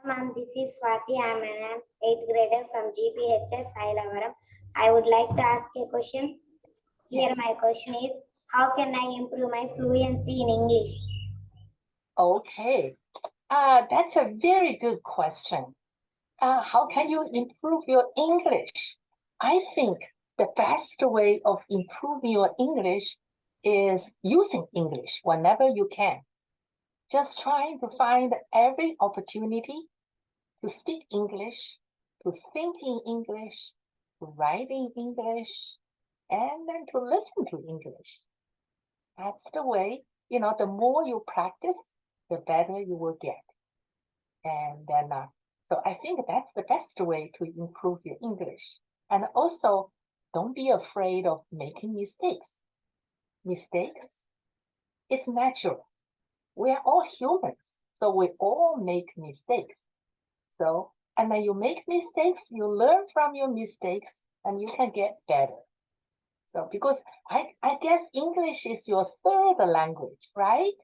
Ma'am, this is Swati. I am an 8th grader from Z.P.H.S. ilavaram. I would like to ask a question. Here Yes. my question is, how can I improve my fluency in English? Okay. That's a very good question. How can you improve your English? I think the best way of improving your English is using English whenever you can. Just trying to find every opportunity to speak English, to think in English, to write in English, and then to listen to English. That's the way, the more you practice, the better you will get. And then, so I think that's the best way to improve your English. And also, don't be afraid of making mistakes. Mistakes, it's natural. We are all humans, so we all make mistakes. So, and then you make mistakes, you learn from your mistakes, and you can get better. So, because I guess English is your third language, right?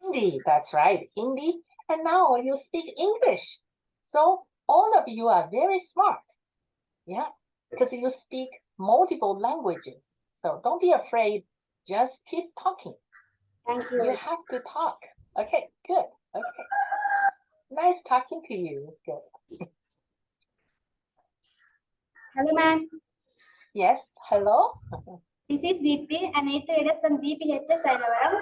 Hindi, that's right, Hindi. And now you speak English. So all of you are very smart. Yeah, because you speak multiple languages. So don't be afraid, just keep talking. Thank you. You have to talk. Okay, good. Okay. Nice talking to you. Good. Hello, ma'am. Yes, hello. This is Deepthi, an 8th grader from Z.P.H.S. ilavaram.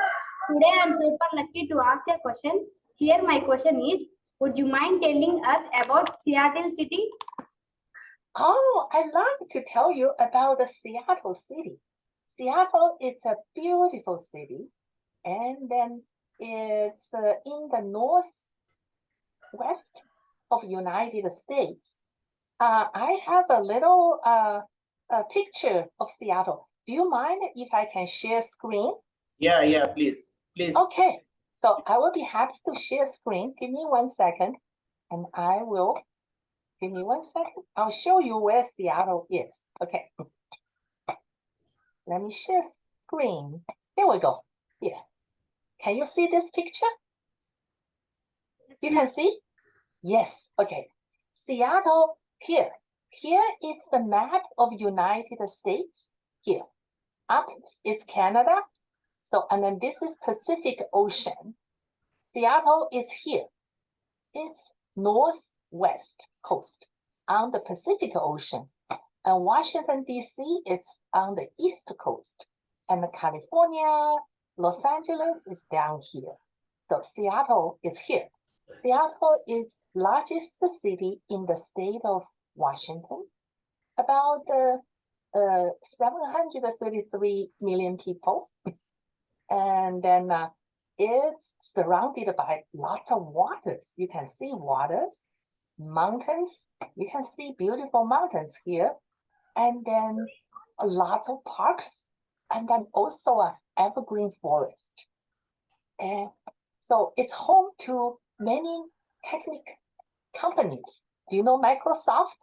Today I am super lucky to ask a question. Here my question is, would you mind telling us about Seattle city? Oh, I'd love to tell you about the Seattle city. Seattle is a beautiful city, and then it's in the northwest of United States. I have a little a picture of Seattle. Do you mind if I can share screen? Yeah, please. Okay, so I will be happy to share screen. Give me 1 second, and I will. Give me 1 second. I'll show you where Seattle is. Okay. Let me share screen. There we go. Here. Can you see this picture? You can see? Yes. Okay. Seattle here. Here is the map of United States. Here. Up it's Canada. So, and then this is Pacific Ocean. Seattle is here. It's northwest coast on the Pacific Ocean. And Washington, D.C. is on the east coast. And California, Los Angeles is down here. So Seattle is here. Seattle is largest city in the state of Washington. About 733 million people. And then it's surrounded by lots of waters. You can see waters, mountains. You can see beautiful mountains here. And then lots of parks, and then also an evergreen forest. And so it's home to many technical companies. Do you know Microsoft?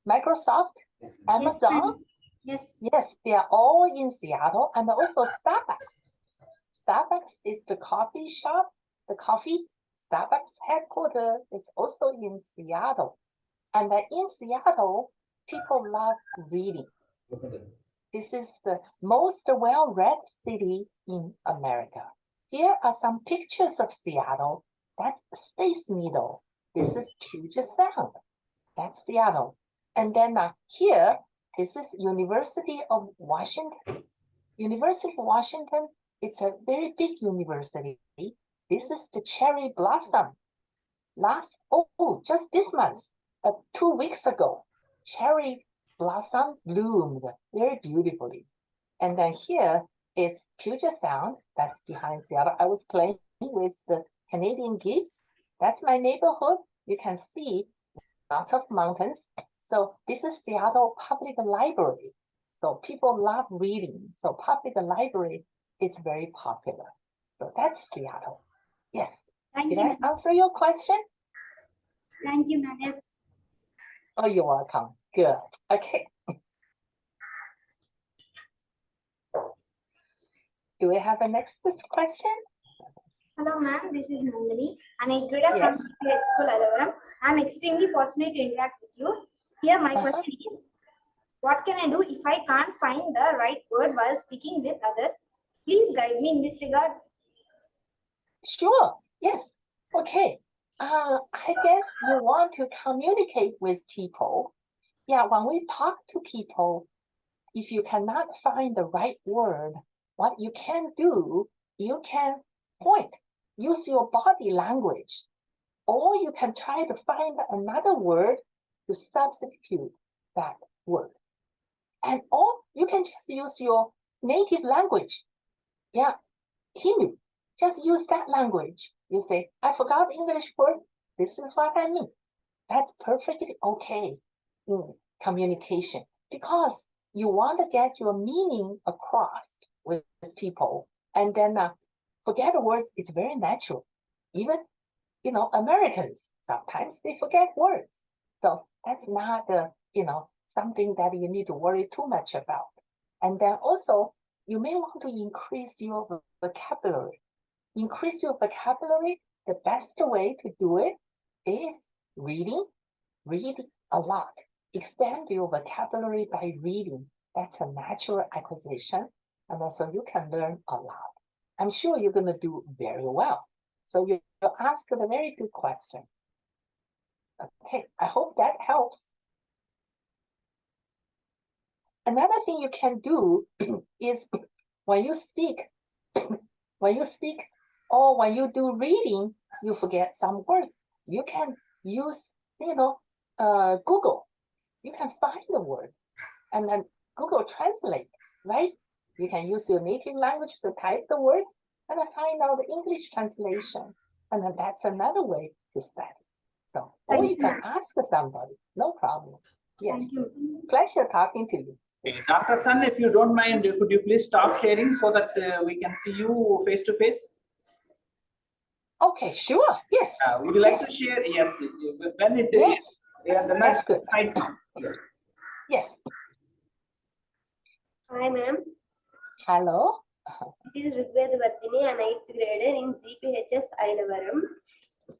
Microsoft, Amazon? Yes. Yes, they are all in Seattle, and also Starbucks. Starbucks is the coffee shop, the coffee. Starbucks headquarters is also in Seattle. And in Seattle, people love reading. This is the most well-read city in America. Here are some pictures of Seattle. That's Space Needle. This is Puget Sound. That's Seattle. And then here, this is University of Washington. University of Washington, it's a very big university. This is the cherry blossom. Just this month, 2 weeks ago, cherry blossom bloomed very beautifully. And then here it's Puget Sound, that's behind Seattle. I was playing with the Canadian geese. That's my neighborhood. You can see lots of mountains. So this is Seattle Public Library. So people love reading. So public library is very popular. So that's Seattle. Yes. Did I answer your question? Thank you, ma'am. Yes. Oh, you're welcome. Good. Okay. Do we have a next question? Hello, ma'am. This is Nandini, an educator from Yes. Z.P.H. School, Ilavaram. I am extremely fortunate to interact with you. Here, my Uh-huh. question is, what can I do if I can't find the right word while speaking with others? Please guide me in this regard. Sure. Yes. Okay. I guess you want to communicate with people. Yeah, when we talk to people, if you cannot find the right word, what you can do, you can point, use your body language, or you can try to find another word to substitute that word. And or you can just use your native language. Yeah, Hindu. Just use that language. You say, I forgot English word. This is what I mean. That's perfectly okay in communication because you want to get your meaning across with people. And then forget the words, it's very natural. Even, Americans, sometimes they forget words. So that's not, something that you need to worry too much about. And then also, you may want to increase your vocabulary. Increase your vocabulary, the best way to do it is reading. Read a lot. Expand your vocabulary by reading. That's a natural acquisition. And so you can learn a lot. I'm sure you're going to do very well. So you asked a very good question. Okay, I hope that helps. Another thing you can do is when you speak, or when you do reading, you forget some words. You can use, Google. You can find the word and then Google Translate, right? You can use your native language to type the words and then find out the English translation. And then that's another way to study. So, or you can ask somebody, no problem. Yes, Thank you. pleasure talking to you. Okay, Dr. Sun, if you don't mind, could you please stop sharing so that we can see you face to face? Okay, sure. Yes. Would you like Yes. to share? Yes. When it Yes. yeah, the That's good. slide now. Yes. Yes. Hi, ma'am. Hello. This is Rigvedavardhini, an 8th grader in Z.P.H.S. Ilavaram.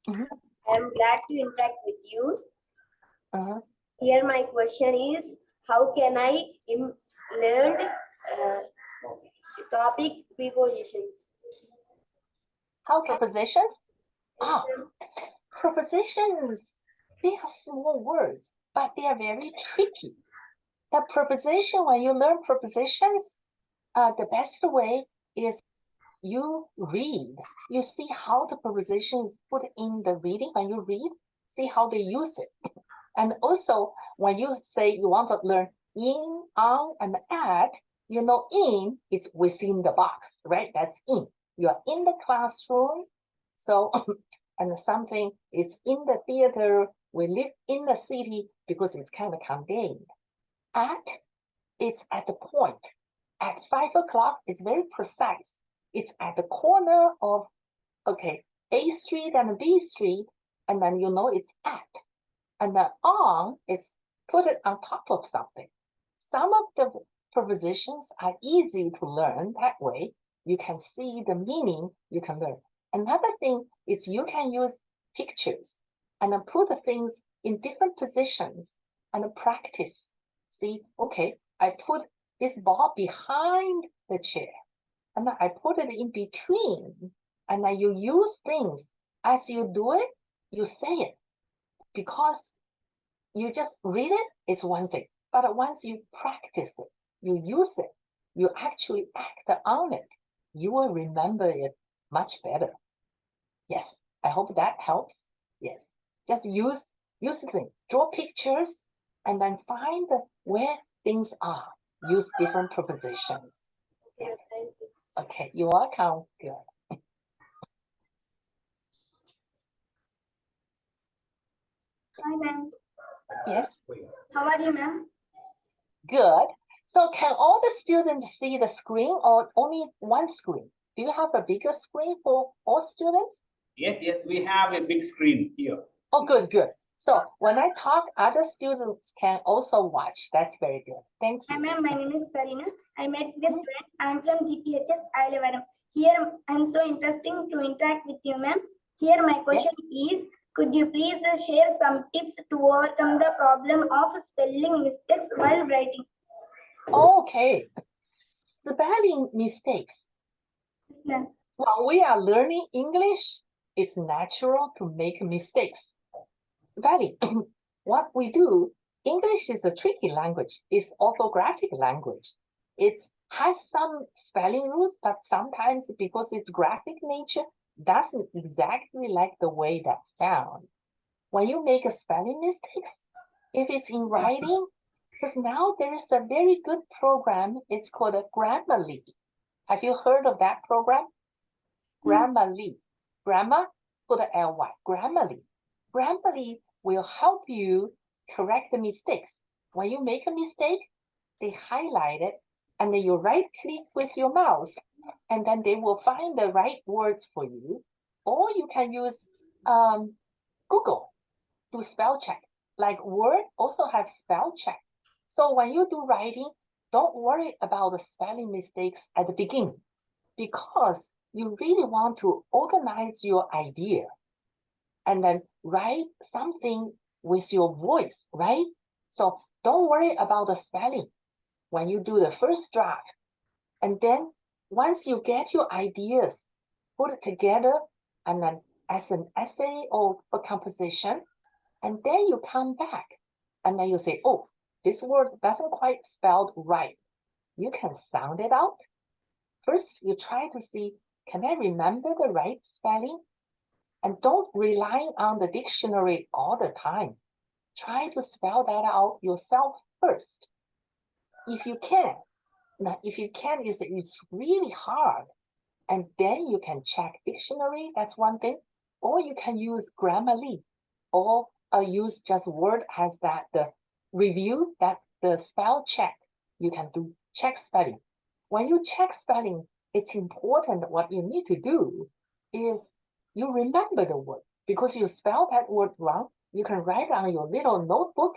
Mhm. I am glad to interact with you. Uh-huh. Here, my question is, how can I learn topic prepositions? How prepositions? Yes, Ah, ma'am. prepositions, they are small words, but they are very tricky. The preposition, when you learn prepositions, the best way is you read. You see how the preposition is put in the reading. When you read, see how they use it. And also, when you say you want to learn in, on, and at, in, it's within the box, right? That's in. You're in the classroom. So, and something, it's in the theater. We live in the city because it's kind of contained. At, it's at the point. At 5 o'clock, it's very precise. It's at the corner of, A Street and B Street, and then it's at. And then on, it's put it on top of something. Some of the prepositions are easy to learn that way. You can see the meaning, you can learn. Another thing is you can use pictures and then put the things in different positions and practice. See, I put this ball behind the chair and then I put it in between. And then you use things. As you do it, you say it. Because you just read it, it's one thing. But once you practice it, you use it, you actually act on it, you will remember it much better. Yes, I hope that helps. Yes, just use things, draw pictures, and then find where things are. Use different prepositions. Yes. Thank you. Okay, you're welcome. Good. Hi, ma'am. Yes. How are you, ma'am? Good. So can all the students see the screen or only one screen? Do you have a bigger screen for all students? Yes, we have a big screen here. Oh, good. So when I talk, other students can also watch. That's very good. Thank Hi, you. ma'am. My name is Karina. I met the student. I am from Z.P.H.S. Ilavaram. Here, I'm so interesting to interact with you, ma'am. Here, my question is, could you please share some tips to overcome the problem of spelling mistakes while writing? Okay. Spelling mistakes. Yes, ma'am. While we are learning English, it's natural to make mistakes. Spelling, what we do, English is a tricky language. It's orthographic language. It has some spelling rules, but sometimes because it's graphic nature, doesn't exactly like the way that sounds. When you make a spelling mistakes, if it's in writing, because now there is a very good program, it's called a Grammarly. Have you heard of that program? Grammarly. Grammar for the L-Y. Grammarly. Grammarly will help you correct the mistakes. When you make a mistake, they highlight it, and then you right click with your mouse, and then they will find the right words for you. Or you can use Google to spell check. Like Word also have spell check. So when you do writing, don't worry about the spelling mistakes at the beginning, because you really want to organize your idea and then write something with your voice, right? So don't worry about the spelling when you do the first draft. And then once you get your ideas put it together and then as an essay or a composition, and then you come back and then you say, oh, this word doesn't quite spelled right. You can sound it out. First, you try to see, can I remember the right spelling? And don't rely on the dictionary all the time. Try to spell that out yourself first. If you can. Now, if you can, it's really hard. And then you can check dictionary, that's one thing. Or you can use Grammarly. Or use just Word as that the review, that the spell check. You can do check spelling. When you check spelling, it's important what you need to do is you remember the word. Because you spell that word wrong, you can write on your little notebook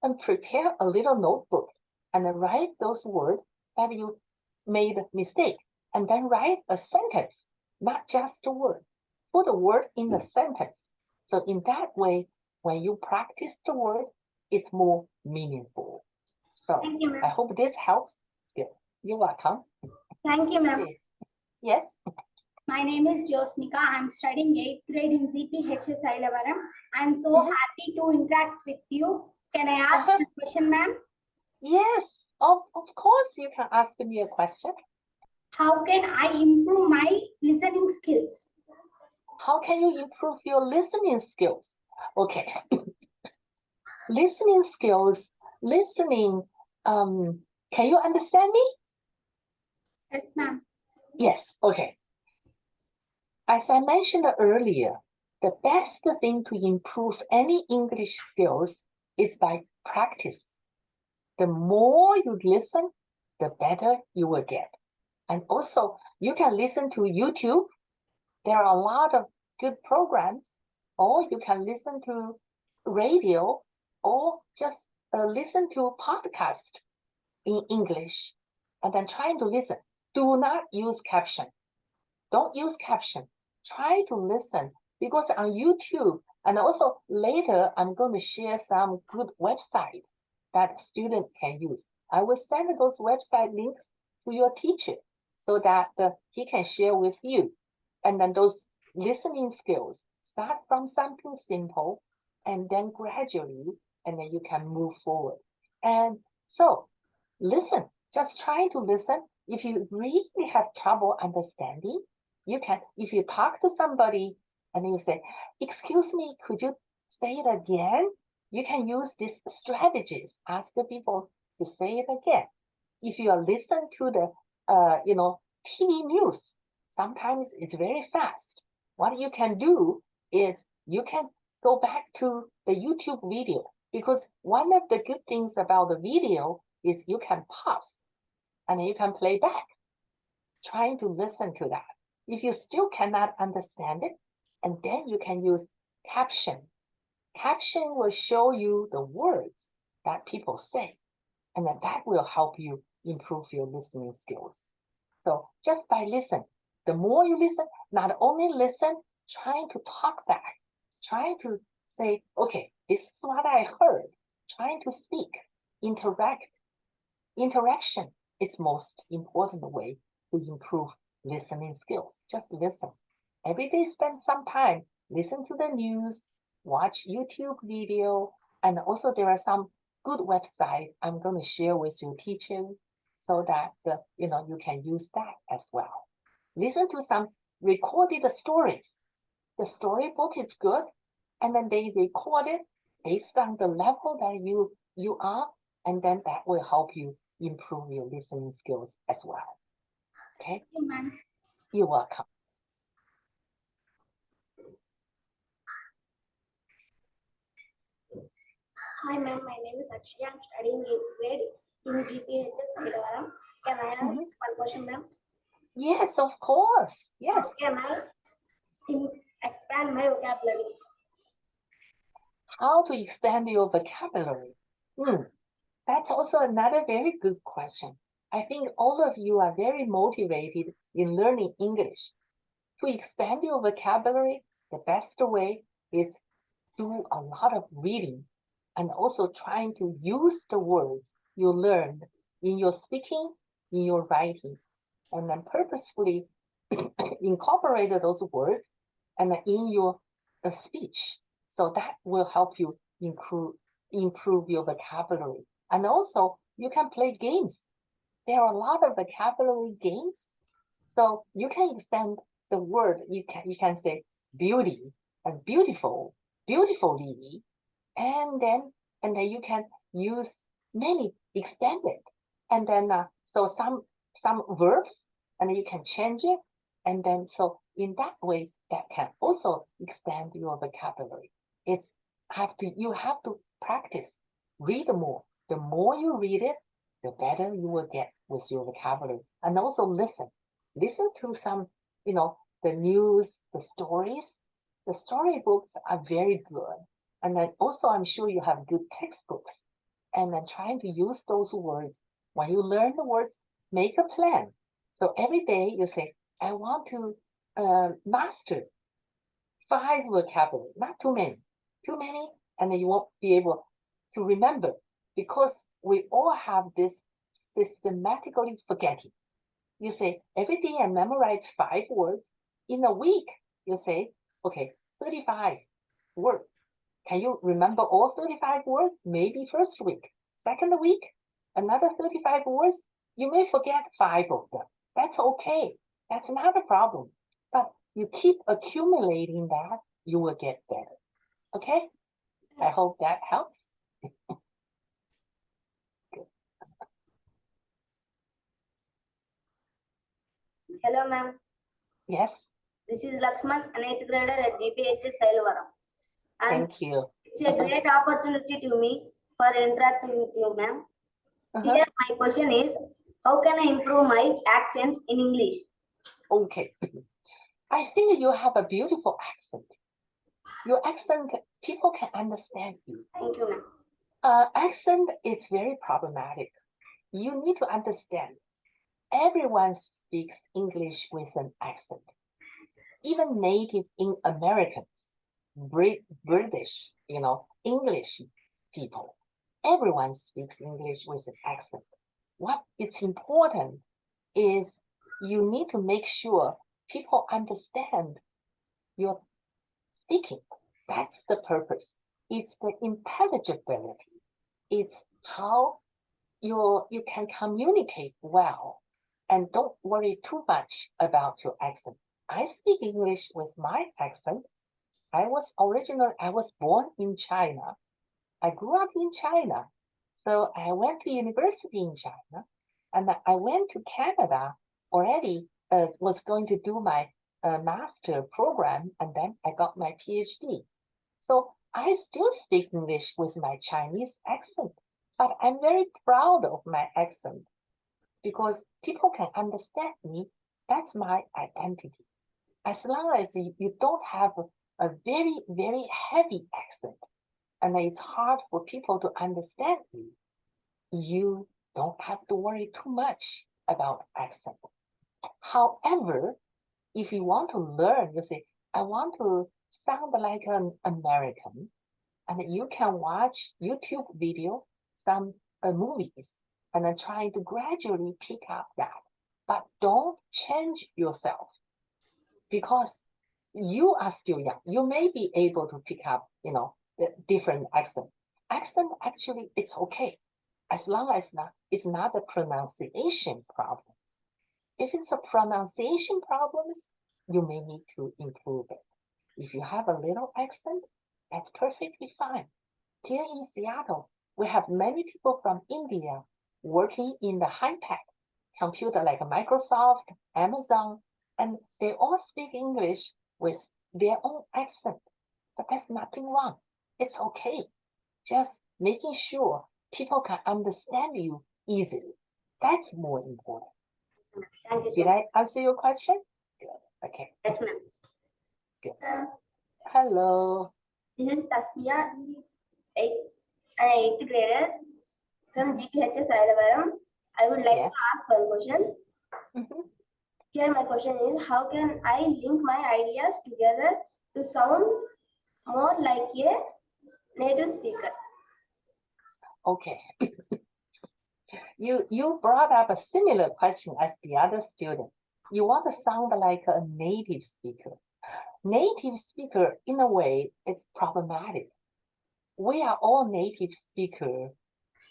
and prepare a little notebook and then write those words that you made a mistake. And then write a sentence, not just a word. Put a word in the sentence. So in that way, when you practice the word, it's more meaningful. So Thank you, ma'am. I hope this helps. Good. You're welcome. Thank you, ma'am. Yes. My name is Josnika. I'm studying 8th grade in Z.P.H.S. ilavaram. I'm so happy to interact with you. Can I ask you a question, ma'am? Yes, of course you can ask me a question. How can I improve my listening skills? How can you improve your listening skills? Okay. Listening skills, listening, can you understand me? Yes, ma'am. Yes, okay. As I mentioned earlier, the best thing to improve any English skills is by practice. The more you listen, the better you will get. And also, you can listen to YouTube. There are a lot of good programs, or you can listen to radio, or just listen to podcast in English, and then trying to listen. Do not use caption. Don't use caption. Try to listen, because on YouTube, and also later, I'm going to share some good website that student can use. I will send those website links to your teacher so that he can share with you. And then those listening skills, start from something simple and then gradually, and then you can move forward. And so listen, just try to listen. If you really have trouble understanding, you can, if you talk to somebody and you say, excuse me, could you say it again? You can use these strategies, ask the people to say it again. If you are listening to the, TV news, sometimes it's very fast. What you can do is you can go back to the YouTube video, because one of the good things about the video is you can pause and you can play back, trying to listen to that. If you still cannot understand it, and then you can use caption. Caption will show you the words that people say, and then that will help you improve your listening skills. So just by listening, the more you listen, not only listen, trying to talk back, trying to say, okay, this is what I heard, trying to speak, interaction is most important way to improve listening skills. Just listen. Every day spend some time, listen to the news, watch YouTube video, and also there are some good websites I'm going to share with your teachers so that you can use that as well. Listen to some recorded stories. The storybook is good, and then they record it based on the level that you are, and then that will help you improve your listening skills as well. Okay? Ma'am. You're welcome. Hi ma'am, my name is Akshay. I'm studying 8th grade in Z.P.H.S. ilavaram. Can I ask one question, ma'am? Yes, of course. Yes. How can I expand my vocabulary? How to expand your vocabulary? That's also another very good question. I think all of you are very motivated in learning English. To expand your vocabulary, the best way is do a lot of reading and also trying to use the words you learned in your speaking, in your writing, and then purposefully incorporate those words and in your speech. So that will help you improve your vocabulary. And also you can play games. There are a lot of vocabulary games. So you can extend the word. You can say beauty and beautiful, beautifully, and then you can use many extended. And then so some verbs, and you can change it. And then so in that way, that can also expand your vocabulary. You have to practice, read more. The more you read it, the better you will get with your vocabulary. And also listen to some, the news, the stories. The storybooks are very good. And then also I'm sure you have good textbooks. And then trying to use those words. When you learn the words, make a plan. So every day you say, I want to master 5 vocabulary, not too many. Too many, and then you won't be able to remember, because we all have this systematically forgetting. You say, every day I memorize 5 words. In a week, you say, okay, 35 words. Can you remember all 35 words? Maybe first week. Second week, another 35 words. You may forget 5 of them. That's okay. That's not a problem. But you keep accumulating that, you will get better. Okay? I hope that helps. Hello, ma'am. Yes. This is Lakshman, an 8th grader at Z.P.H.S. ilavaram. Thank you. It's a great opportunity to me for interacting with you, ma'am. Here, my question is, how can I improve my accent in English? Okay. I think you have a beautiful accent. Your accent, people can understand you. Thank you, ma'am. Accent is very problematic. You need to understand. Everyone speaks English with an accent. Even native Americans, British, English people. Everyone speaks English with an accent. What is important is you need to make sure people understand your speaking. That's the purpose. It's the intelligibility. It's how you can communicate well, and don't worry too much about your accent. I speak English with my accent. I was born in China. I grew up in China. So I went to university in China, and I went to Canada already, was going to do my master program, and then I got my PhD. So I still speak English with my Chinese accent, but I'm very proud of my accent because people can understand me. That's my identity. As long as you don't have a very, very heavy accent, and it's hard for people to understand you, you don't have to worry too much about accent. However, if you want to learn, you say, I want to sound like an American, and you can watch YouTube video, some movies, and then try to gradually pick up that. But don't change yourself, because you are still young. You may be able to pick up, the different accent. Accent, actually, it's okay, as long as it's not a pronunciation problem. If it's a pronunciation problems, you may need to improve it. If you have a little accent, that's perfectly fine. Here in Seattle, we have many people from India working in the high-tech computer like Microsoft, Amazon, and they all speak English with their own accent. But there's nothing wrong. It's okay. Just making sure people can understand you easily. That's more important. Thank you. Did I answer your question? Good. Okay. Yes, ma'am. Good. Hello. This is Tasmia, an 8th grader from Z.P.H.S. ilavaram. I would like Yes. to ask one question. Mhm. Here my question is, how can I link my ideas together to sound more like a native speaker? Okay. You brought up a similar question as the other student. You want to sound like a native speaker. Native speaker, in a way, it's problematic. We are all native speakers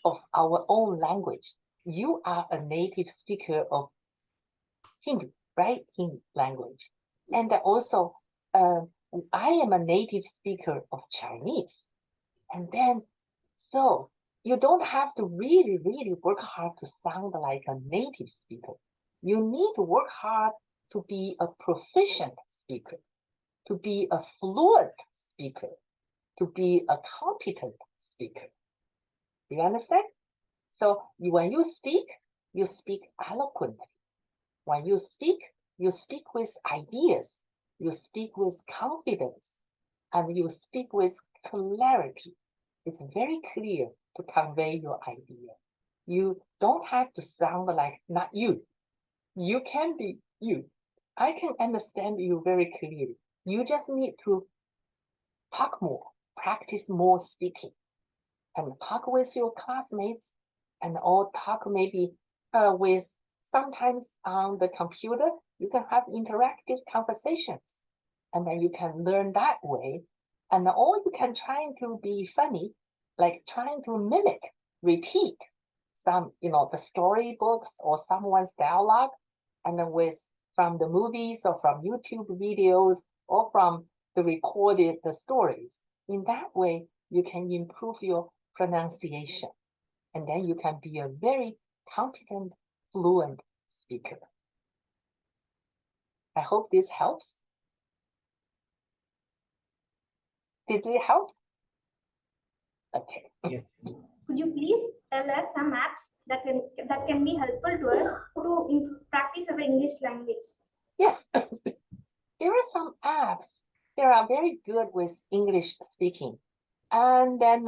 of our own language. You are a native speaker of Hindi, right? Hindi language. And also, I am a native speaker of Chinese. And then, so you don't have to really, really work hard to sound like a native speaker. You need to work hard to be a proficient speaker, to be a fluent speaker, to be a competent speaker. Do you understand? So when you speak eloquently. When you speak with ideas, you speak with confidence, and you speak with clarity. It's very clear to convey your idea. You don't have to sound like not you. You can be you. I can understand you very clearly. You just need to talk more, practice more speaking, and talk with your classmates, and or talk maybe with sometimes on the computer. You can have interactive conversations, and then you can learn that way. And or you can try to be funny, like trying to mimic, repeat some, the storybooks or someone's dialogue, and then from the movies or from YouTube videos or from the recorded stories. In that way, you can improve your pronunciation, and then you can be a very competent, fluent speaker. I hope this helps. Did it help? Okay. Yes. Could you please tell us some apps that can be helpful to us to practice our English language? Yes. There are some apps that are very good with English speaking. And then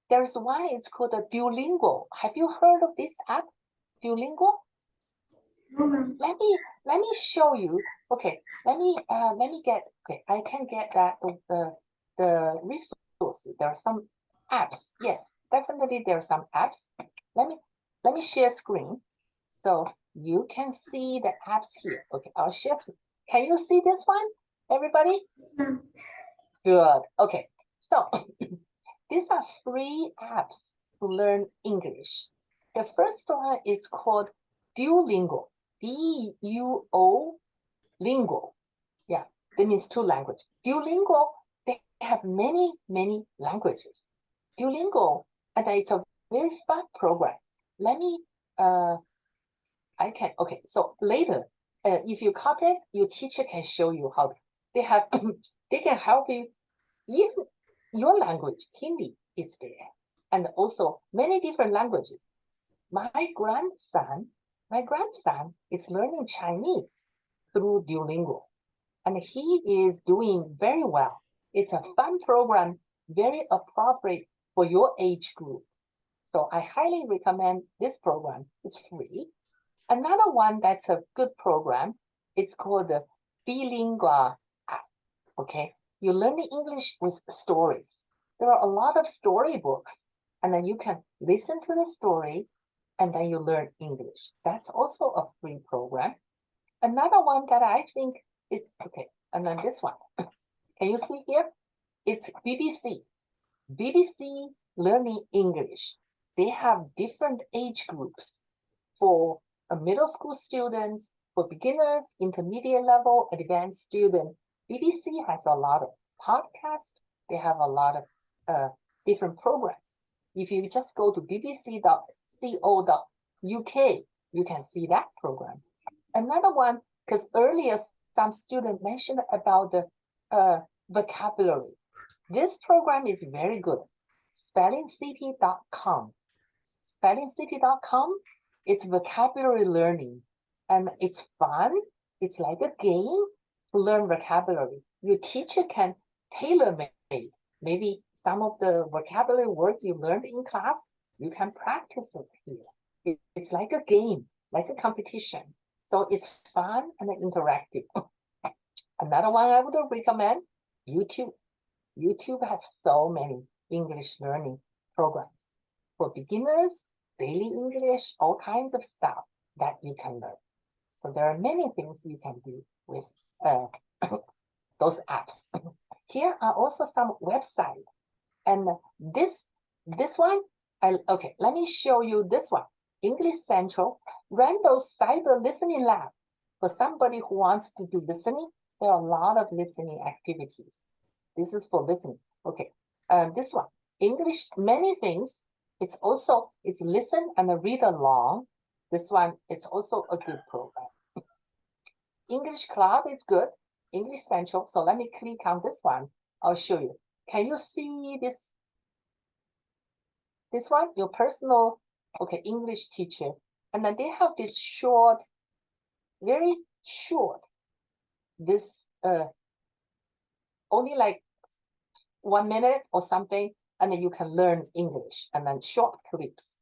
there's one, it's called a Duolingo. Have you heard of this app, Duolingo? No, ma'am. Let me show you. Okay, let me get, okay, I can get that the resources. There are some apps. Yes, definitely there are some apps. Let me share screen so you can see the apps here. Okay, I'll share screen. Can you see this one, everybody? Yes, ma'am. Good. Okay, so these are free apps to learn English. The first one is called Duolingo. D-U-O Lingo. Yeah, that means 2 languages. Duolingo, they have many, many languages. Duolingo, and it's a very fun program. Let me, okay, so later, if you copy it, your teacher can show you how they have, they can help you. Even your language, Hindi, is there. And also many different languages. My grandson is learning Chinese through Duolingo, and he is doing very well. It's a fun program, very appropriate for your age group. So I highly recommend this program. It's free. Another one that's a good program, it's called the bilingual app. Okay, you learn the English with stories. There are a lot of storybooks, and then you can listen to the story, and then you learn English. That's also a free program. Another one that I think it's okay, and then this one. Can you see here? It's BBC. BBC Learning English. They have different age groups for middle school students, for beginners, intermediate level, advanced students. BBC has a lot of podcasts. They have a lot of different programs. If you just go to bbc.co.uk, you can see that program. Another one, because earlier some students mentioned about the vocabulary. This program is very good. Spellingcity.com. Spellingcity.com, it's vocabulary learning, and it's fun. It's like a game to learn vocabulary. Your teacher can tailor-make. Maybe some of the vocabulary words you learned in class, you can practice it here. It's like a game, like a competition. So it's fun and interactive. Another one I would recommend, YouTube. YouTube has so many English learning programs for beginners, daily English, all kinds of stuff that you can learn. So there are many things you can do with those apps. Here are also some websites. And this one, okay, let me show you this one. English Central, run those cyber listening lab. For somebody who wants to do listening, there are a lot of listening activities. This is for listening. Okay, this one, English, many things. It's listen and read along. This one, it's also a good program. English Club is good. English Central. So let me click on this one. I'll show you. Can you see this? This one, your personal, okay, English teacher. And then they have this short, very short, this only like 1 minute or something, and then you can learn English, and then short clips.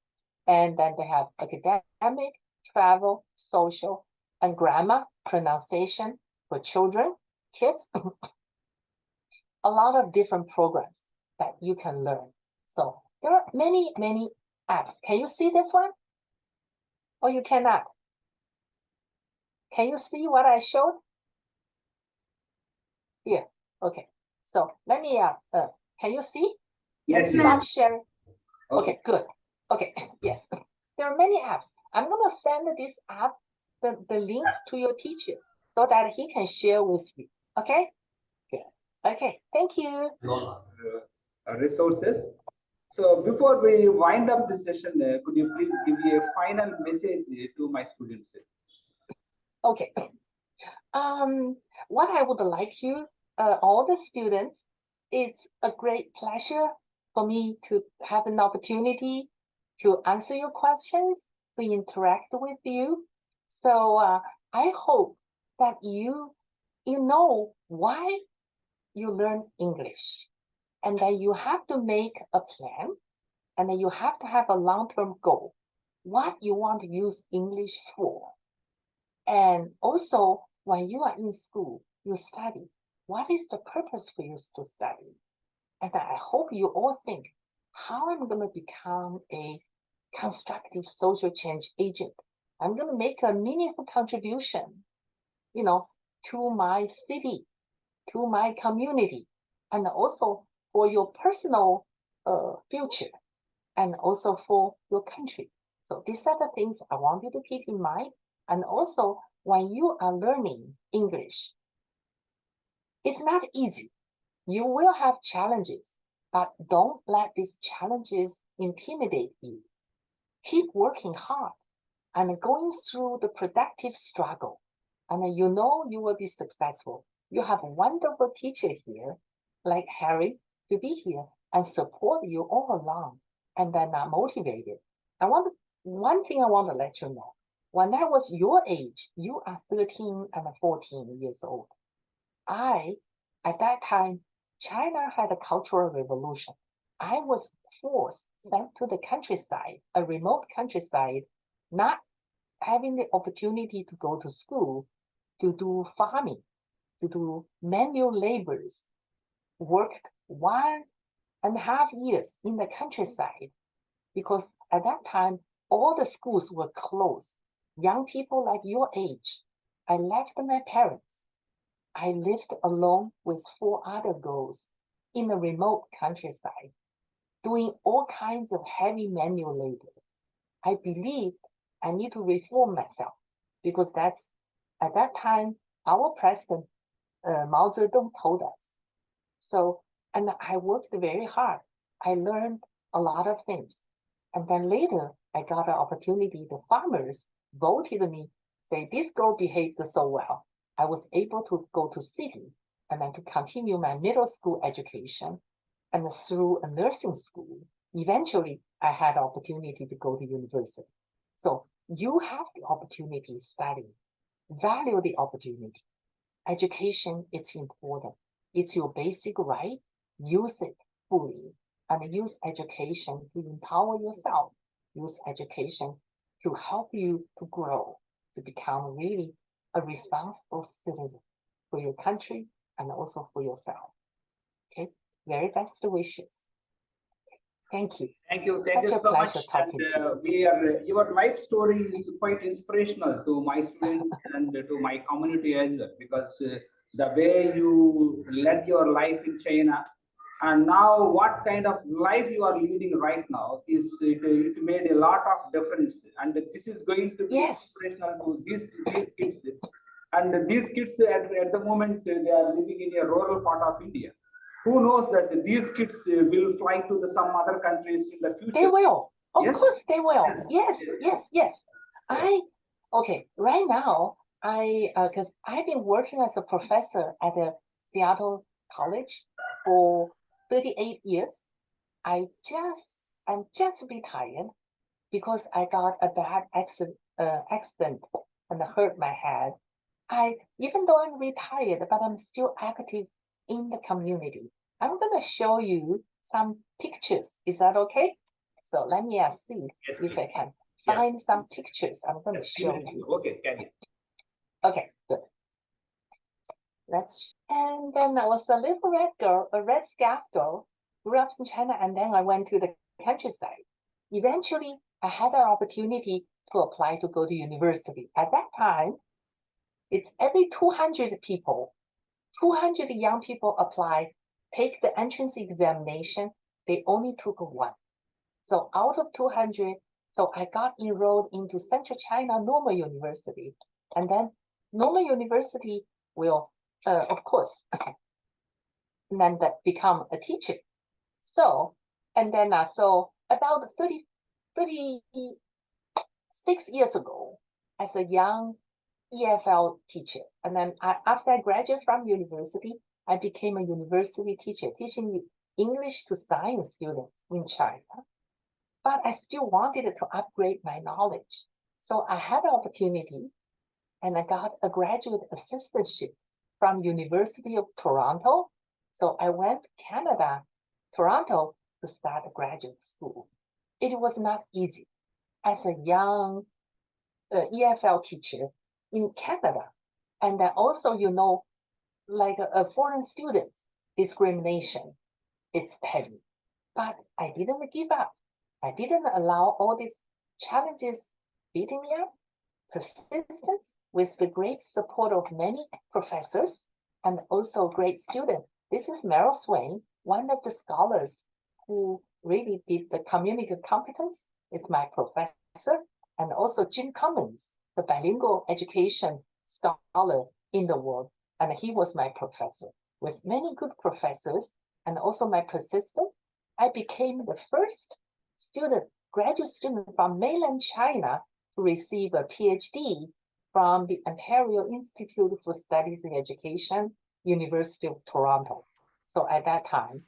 And then they have academic, travel, social, and grammar, pronunciation for children, kids. A lot of different programs that you can learn. So there are many, many apps. Can you see this one? Or you cannot? Can you see what I showed? Here, okay. So let me, can you see? Yes, Stop sharing. Okay, good. Okay, yes. There are many apps. I'm gonna send this app, the links to your teacher so that he can share with you, okay? Good. Okay, thank you. Resources. So before we wind up this session, could you please give me a final message to my students? Okay. What I would like you, all the students, it's a great pleasure for me to have an opportunity to answer your questions, to interact with you. So I hope that you know why you learn English, and that you have to make a plan, and then you have to have a long-term goal, what you want to use English for. And also, when you are in school, you study. What is the purpose for you to study? And I hope you all think, how am I going to become a constructive social change agent? I'm going to make a meaningful contribution, to my city, to my community, and also for your personal future, and also for your country. So these are the things I want you to keep in mind. And also, when you are learning English, it's not easy. You will have challenges, but don't let these challenges intimidate you. Keep working hard and going through the productive struggle, and you know you will be successful. You have a wonderful teacher here, like Harry, to be here and support you all along, and then motivated. One thing I want to let you know. When I was your age, you are 13 and 14 years old. At that time, China had a cultural revolution. I was sent to the countryside, a remote countryside, not having the opportunity to go to school to do farming. to do manual labors, worked 1.5 years in the countryside, because at that time, all the schools were closed. Young people like your age, I left my parents. I lived alone with 4 other girls in the remote countryside, doing all kinds of heavy manual labor. I believed I need to reform myself, because that's, at that time, our president, Mao Zedong, told us. So, and I worked very hard. I learned a lot of things. And then later, I got an opportunity. The farmers voted me, say, this girl behaved so well. I was able to go to city and then to continue my middle school education. And through a nursing school, eventually I had opportunity to go to university. So you have the opportunity to study, value the opportunity. Education is important. It's your basic right. Use it fully, and use education to empower yourself. Use education to help you to grow, to become really a responsible citizen for your country and also for yourself. Okay, very best wishes. Thank you. Thank you. Such You a so pleasure much. talking to you. Your life story is quite inspirational to my students and to my community as well, because the way you led your life in China and now what kind of life you are leading right now it made a lot of difference, and this is going to be inspirational to these kids. And these kids at the moment they are living in a rural part of India. Who knows that these kids will fly to some other countries in the future? They will. Of Yes. course they will. Yes. Yes. Okay, right now, because I've been working as a professor at the Seattle College for 38 years. I'm just retired because I got a bad accident and hurt my head. Even though I'm retired, but I'm still active in the community. I'm going to show you some pictures. Is that okay? So let me see if I can find some pictures. I'm going to show you. Okay, can you? Okay, good. And then I was a little red girl, a red scarf girl, grew up in China, and then I went to the countryside. Eventually, I had an opportunity to apply to go to university. At that time, it's every 200 people, 200 young people apply, take the entrance examination. They only took 1. So out of 200, so I got enrolled into Central China Normal University. And then Normal University will, of course, and then become a teacher. So, and then, so about 36 years ago, as a young EFL teacher. And then after I graduated from university, I became a university teacher, teaching English to science students in China. But I still wanted to upgrade my knowledge. So I had an opportunity and I got a graduate assistantship from University of Toronto. So I went to Canada, Toronto, to start a graduate school. It was not easy as a young EFL teacher in Canada. And then also, like a foreign students, discrimination, it's heavy. But I didn't give up. I didn't allow all these challenges beating me up. Persistence with the great support of many professors and also great students. This is Meryl Swain, one of the scholars who really did the community competence, is my professor, and also Jim Cummins, the bilingual education scholar in the world, and he was my professor. With many good professors and also my persistence, I became the first graduate student from mainland China to receive a PhD from the Ontario Institute for Studies in Education, University of Toronto. So at that time,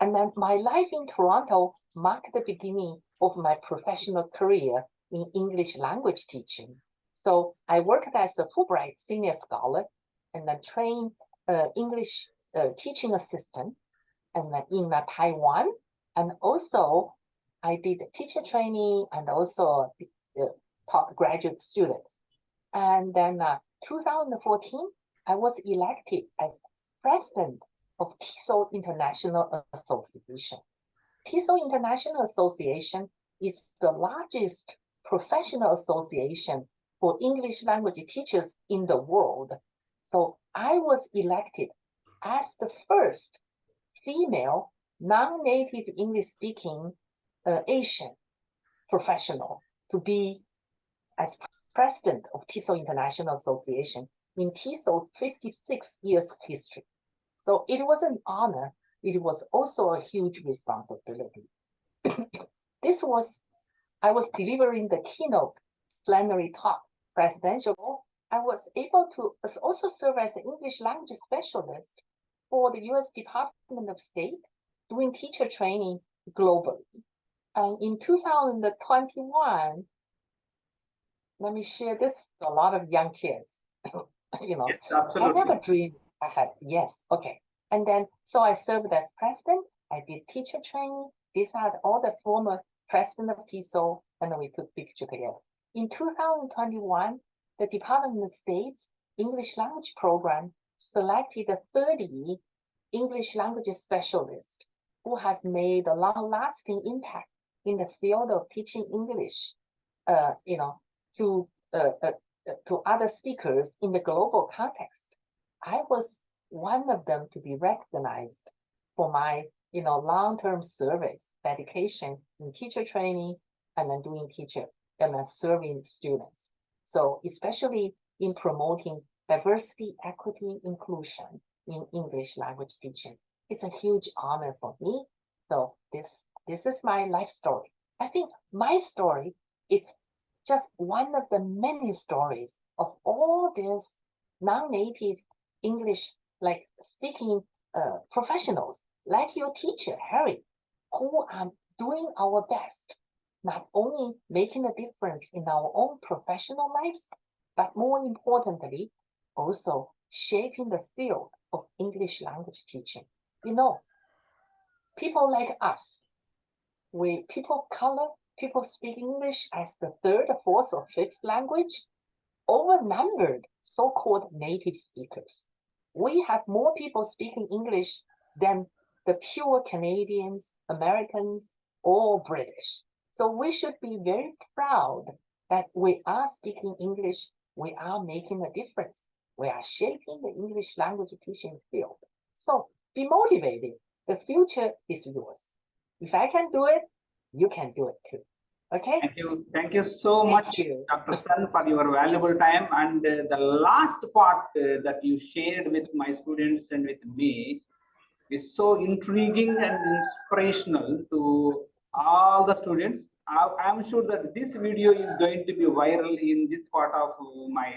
and then my life in Toronto marked the beginning of my professional career in English language teaching. So I worked as a Fulbright senior scholar and then trained English teaching assistant and in Taiwan. And also I did teacher training and also taught graduate students. And then 2014, I was elected as president of TESOL International Association. TESOL International Association is the largest professional association for English language teachers in the world. So I was elected as the first female non-native English-speaking Asian professional to be as president of TESOL International Association in TESOL's 56 years of history. So it was an honor. It was also a huge responsibility. I was delivering the keynote plenary talk presidential. I was able to also serve as an English language specialist for the U.S. Department of State, doing teacher training globally. And in 2021, let me share this with a lot of young kids. Yes, absolutely. I never dreamed I had, yes, okay. And then, so I served as president, I did teacher training. These are all the former president of TESOL, and then we put picture together. In 2021, the Department of State's English language program selected 30 English language specialists who have made a long-lasting impact in the field of teaching English, to other speakers in the global context. I was one of them to be recognized for my, long-term service, dedication in teacher training, and then doing teacher and then serving students. So especially in promoting diversity, equity, inclusion in English language teaching. It's a huge honor for me. So this is my life story. I think my story is just one of the many stories of all these non-native English speaking professionals like your teacher, Harry, who are doing our best, not only making a difference in our own professional lives, but more importantly, also shaping the field of English language teaching. People like us, people of color, people speak English as the third, fourth, or fifth language, outnumbered so-called native speakers. We have more people speaking English than the pure Canadians, Americans, or British. So we should be very proud that we are speaking English, we are making a difference, we are shaping the English language teaching field. So be motivated. The future is yours. If I can do it, you can do it too. Okay. Thank you so much, Dr. Sun, for your valuable time. And the last part that you shared with my students and with me is so intriguing and inspirational to all the students. I'm sure that this video is going to be viral in this part of my